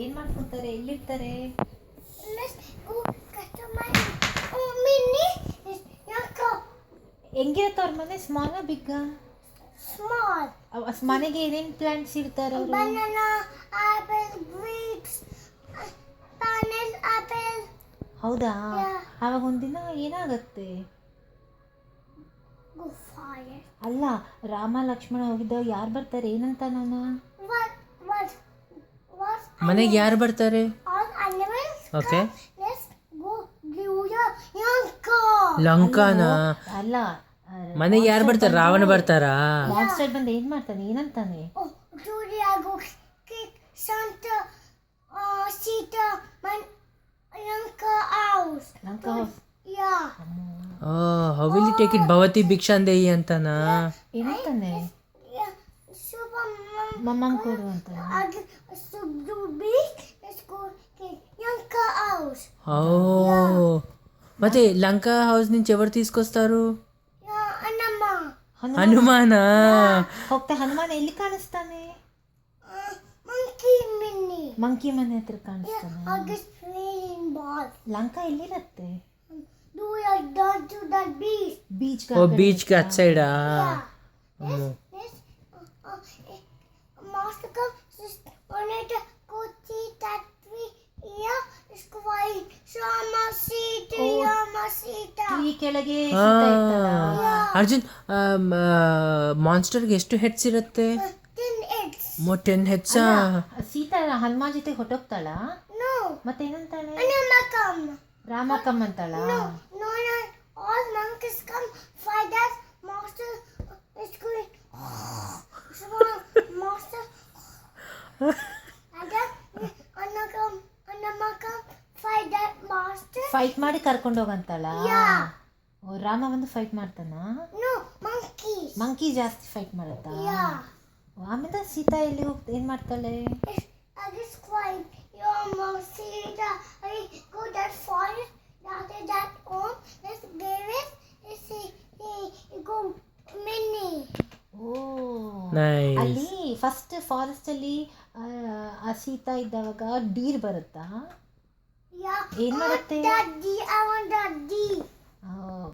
ಏನ್ ಮಾಡ್ಕೊಂತಾರೆ, ಎಲ್ಲಿರ್ತಾರೆ? ಹೆಂಗಿರತ್ತ ಅವ್ರ ಮನೆ? ಸ್ಮಾಲ್ ಬಿಗ್ಗ? ಸ್ಮಾಲ್. ಮನೆಗೆ ಏನೇನ್ ಪ್ಲಾಂಟ್ಸ್ ಇರ್ತಾರೆ ಅವರು? Banana, apple, grapes, pineapple, apple. ಹೌದಾ? Yeah. ಅವಾಗ ಒಂದಿನ ಏನಾಗತ್ತೆ? ಫೈರ್. ಅಲ್ಲ, ರಾಮ ಲಕ್ಷ್ಮಣ ಹೋಗಿದ್ದಾಗ ಯಾರು ಬರ್ತಾರೆ? ಏನಂತ ನಾನು ಮನೆಗೆ ಯಾರು ಬರ್ತಾರೆ? All animals Okay. come. Let's go view the Lanka. ಲಂಕಾನಾ? ಅಲ್ಲ, ಮನೆಗೆ ಯಾರು ಬರ್ತಾರೆ? ರಾವಣ ಬರ್ತಾರಾ? ಮಾನ್ಸ್ಟರ್ ಬಂದು ಏನ್ ಮಾಡ್ತಾನೆ? ಏನಂತಾನೆ? Oh, Julia go kick Santa, Sita, Lanka house. Lanka house. Yeah. How will you take it ಭವತಿ ಭಿಕ್ಷಾಂದೇಹಿ ಅಂತನಾ? ಏನಂತಾನೆ? Yeah. Super ಮಮ್ಮಂಗ್ ಕೊಡು ಅಂತ. Let's go kick Lanka house. ఓ ಮತ್ತೆ ಲಂకా హౌస్ నుంచి ఎవరు తీసుకొస్తారు? Yeah, Anama. ಹನುಮಾನಾ? ಹೋಗ್ತಾ ಹನುಮಾನ ಎಲ್ಲಿ ಕಾಣಿಸ್ತಾನೆ? Monkey Minnie. ಮಂಕಿ ಮನೆ ಹತ್ರ ಕಾಣಿಸ್ತಾನೆ. August playing ball. ಲಂಕಾ ಎಲ್ಲಿರತ್ತೆ? Don't do that beach. Beach. ಓ ಬೀಚ್ಗೆ ಹತ್ ಸೈಡಾ? Yes. Master come. Only go see that tree. Yeah, it's quite. Shama Sita, Yama Sita. ಈ ಕೆಳಗೆ ಆ, ಸೀತಾ ಇರ್ತಾಳ. ಅರ್ಜುನ್, ಮಾನ್ಸ್ಟರ್ಗೆ ಎಷ್ಟು ಹೆಡ್ಸ್ ಇರುತ್ತೆ? 10 eggs. 10 ಹೆಡ್ಸಾ? ಸೀತಾ ಹನುಮಾನ್ ಜೊತೆ ಹೊಟ್ಟೋಗ್ತಾಳ? No. ಮತ್ತೇನಂತಾಳೆ? Anama come. ರಾಮಕಮ್ಮ ಅಂತಾಳ? No. All monkeys come. Fight that master. It's going. Master. And then Anama come. Fight that master. Fight ಮಾಡಿ ಕರ್ಕೊಂಡು ಹೋಗಂತಾಳ? Yeah. ಓ, ರಾಮ ಬಂದು ಫೈಟ್ ಮಾಡ್ತಾನ? No, monkeys. ಮಂಕಿ ಜಾಸ್ತಿ ಫೈಟ್ ಮಾಡುತ್ತಾ? Yeah. ಆಮೇಲೆ ಸೀತಾ ಎಲ್ಲಿ ಹೋಗ್ತಾ ಏನ್ ಮಾಡ್ತಾಳೆ? I just quiet. Your mom see that I go that forest. After that home, let's give it. Let's see. Go mini. Oh, nice. ಅಲ್ಲಿ ಫಸ್ಟ್ ಫಾರೆಸ್ಟ್ ಅಲ್ಲಿ ಆ ಸೀತಾ ಇದ್ದಾಗ ಡೀರ್ ಬರುತ್ತಾ? Yeah. ಏನ್ ಮಾಡುತ್ತೆ? That D. I want that D. O,